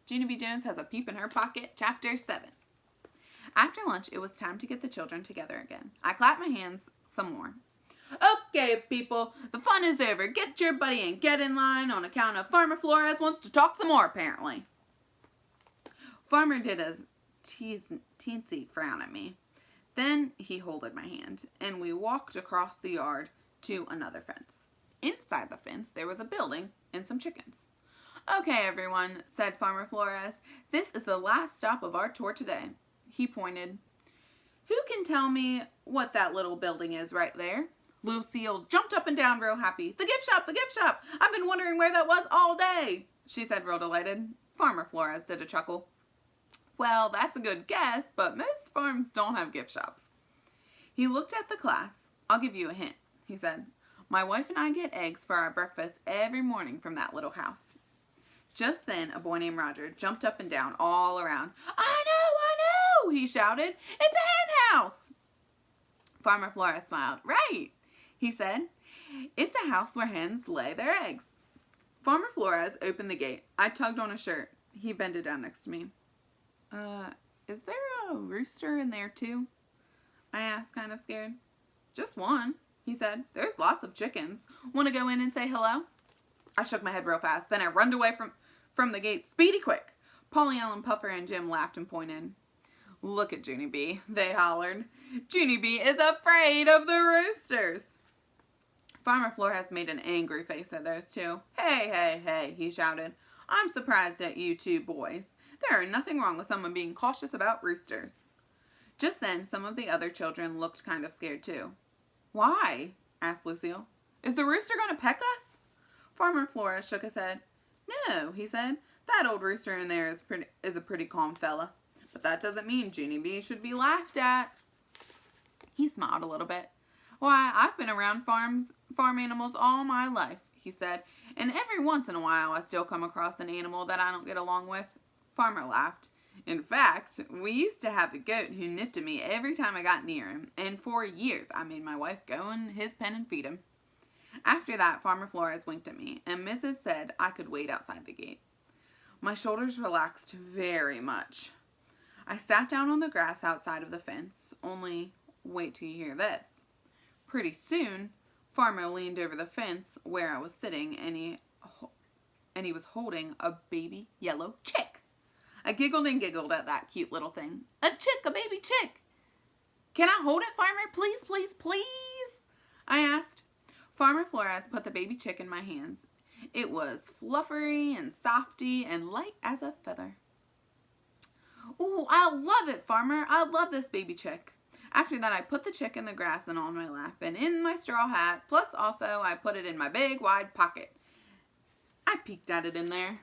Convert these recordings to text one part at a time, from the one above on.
Junie B. Jones has a peep in her pocket, Chapter 7. After lunch, it was time to get the children together again. I clapped my hands some more. Okay, people, the fun is over. Get your buddy and get in line on account of Farmer Flores wants to talk some more, apparently. Farmer did a teensy frown at me. Then he holded my hand, and we walked across the yard to another fence. Inside the fence, there was a building and some chickens. Okay, everyone, said Farmer Flores. This is the last stop of our tour today. He pointed. Who can tell me what that little building is right there? Lucille jumped up and down real happy. The gift shop, the gift shop. I've been wondering where that was all day, she said real delighted. Farmer Flores did a chuckle. Well, that's a good guess, but most farms don't have gift shops. He looked at the class. I'll give you a hint, he said. My wife and I get eggs for our breakfast every morning from that little house. Just then, a boy named Roger jumped up and down all around. I know, he shouted. It's a hen house. Farmer Flores smiled. Right, he said. It's a house where hens lay their eggs. Farmer Flores opened the gate. I tugged on his shirt. He bended down next to me. Is there a rooster in there too? I asked, kind of scared. Just one, he said. There's lots of chickens. Want to go in and say hello? I shook my head real fast. Then I runned away from the gate, speedy quick. Polly, Ellen, Puffer, and Jim laughed and pointed. Look at Junie B, they hollered. Junie B is afraid of the roosters. Farmer Flores made an angry face at those two. Hey, he shouted. I'm surprised at you two boys. There is nothing wrong with someone being cautious about roosters. Just then, some of the other children looked kind of scared too. Why? Asked Lucille. Is the rooster going to peck us? Farmer Flores shook his head. No, he said. That old rooster in there is a pretty calm fella. But that doesn't mean Junie B should be laughed at. He smiled a little bit. Why, I've been around farm animals all my life, he said, and every once in a while I still come across an animal that I don't get along with. Farmer laughed. In fact, we used to have a goat who nipped at me every time I got near him, and for years I made my wife go in his pen and feed him. After that, Farmer Flores winked at me, and Mrs. said I could wait outside the gate. My shoulders relaxed very much. I sat down on the grass outside of the fence, only wait till you hear this. Pretty soon, Farmer leaned over the fence where I was sitting, and he was holding a baby yellow chick. I giggled and giggled at that cute little thing. A chick, a baby chick. Can I hold it, Farmer? Please, please, please? I asked. Farmer Flores put the baby chick in my hands. It was fluffery and softy and light as a feather. Ooh, I love it, Farmer. I love this baby chick. After that, I put the chick in the grass and on my lap and in my straw hat, plus also I put it in my big, wide pocket. I peeked at it in there.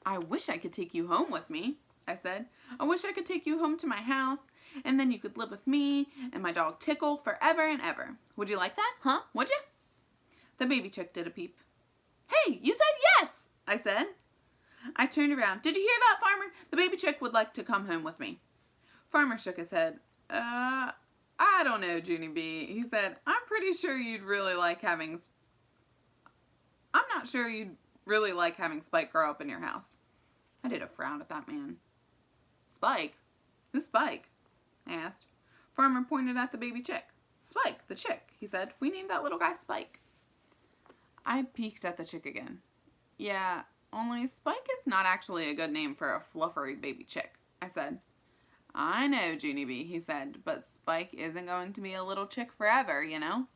I wish I could take you home with me, I said. I wish I could take you home to my house, and then you could live with me and my dog Tickle forever and ever. Would you like that, huh? Would you? The baby chick did a peep. Hey, you said yes, I said. I turned around. Did you hear that, Farmer? The baby chick would like to come home with me. Farmer shook his head. I don't know, Junie B. He said, I'm not sure you'd really like having Spike grow up in your house. I did a frown at that man. Spike? Who's Spike? I asked. Farmer pointed at the baby chick. Spike, the chick, he said. We named that little guy Spike. I peeked at the chick again. Yeah, only Spike is not actually a good name for a fluffery baby chick, I said. I know, Junie B, he said, but Spike isn't going to be a little chick forever, you know?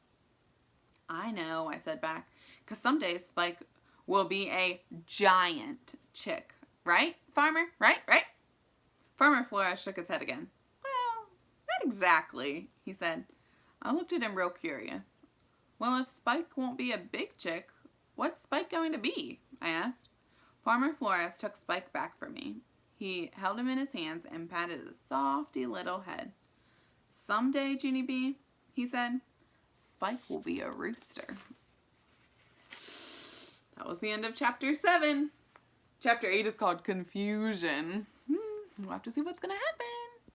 I know, I said back, because someday Spike will be a giant chick. Right, Farmer? Right? Farmer Flores shook his head again. Well, not exactly, he said. I looked at him real curious. Well, if Spike won't be a big chick, what's Spike going to be? I asked. Farmer Flores took Spike back from me. He held him in his hands and patted his softy little head. Someday, Junie B, he said, Spike will be a rooster. That was the end of Chapter 7. Chapter 8 is called Confusion. We'll have to see what's going to happen.